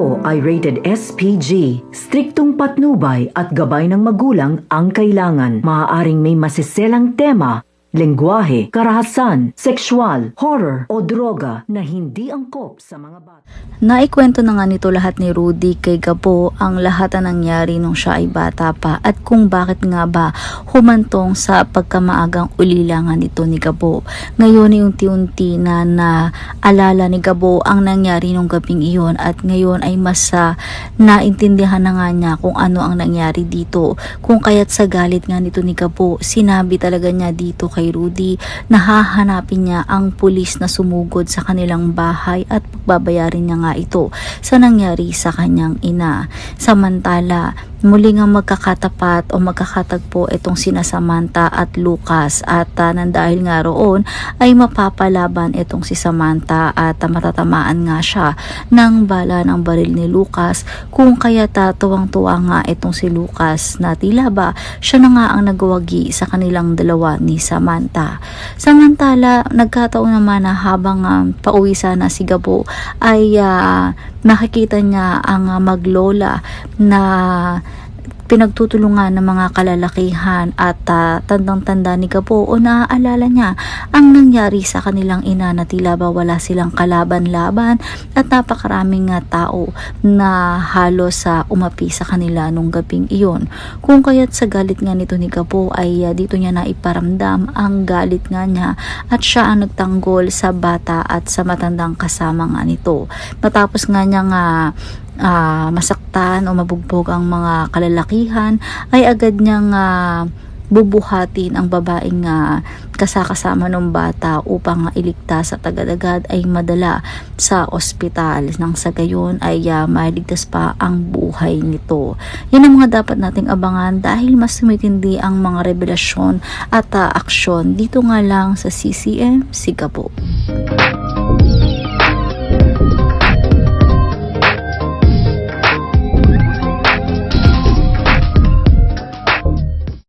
ito ay rated SPG. Striktong patnubay at gabay ng magulang ang kailangan. Maaaring may masiselang tema, lengguwahe, karahasan, sexual, horror o droga na hindi angkop sa mga bata. Naikwento na nga nito lahat ni Rudy kay Gabo ang lahat na nangyari nung siya ay bata pa at kung bakit nga ba humantong sa pagkamaagang ulila nga nito ni Gabo. Ngayon ay unti-unti na naalala ni Gabo ang nangyari nung gabing iyon at ngayon ay mas naintindihan na nga niya kung ano ang nangyari dito. Kung kaya't sa galit nga nito ni Gabo, sinabi talaga niya dito kay Rudy na hahanapin niya ang pulis na sumugod sa kanilang bahay at pagbabayarin niya nga ito sa nangyari sa kanyang ina. Samantala, muli nga magkakatapat o magkakatagpo itong sina Samantha at Lucas at dahil nga roon ay mapapalaban itong si Samantha at matatamaan nga siya ng bala ng baril ni Lucas, kung kaya tuwang-tuwa nga itong si Lucas na tila ba siya na nga ang nagwagi sa kanilang dalawa ni Samantha. Samantala, nagkataon naman na habang pauwi sana si Gabo ay nakikita niya ang maglola na pinagtutulungan ng mga kalalakihan at tandang-tanda ni Gabo o naaalala niya ang nangyari sa kanilang ina na tila ba wala silang kalaban-laban at napakaraming tao na halos umapi sa kanila nung gabing iyon. Kung kaya't sa galit nga nito ni Gabo ay dito niya na iparamdam ang galit nga niya at siya ang nagtanggol sa bata at sa matandang kasama nga nito. Matapos nga niya masaktan o mabugbog ang mga kalalakihan ay agad niyang bubuhatin ang babaeng kasama ng bata upang iligtas at agad-agad ay madala sa ospital nang sa gayon ay maligtas pa ang buhay nito. Yan ang mga dapat nating abangan dahil mas tumitindi ang mga revelasyon at aksyon dito nga lang sa CCM Gabo.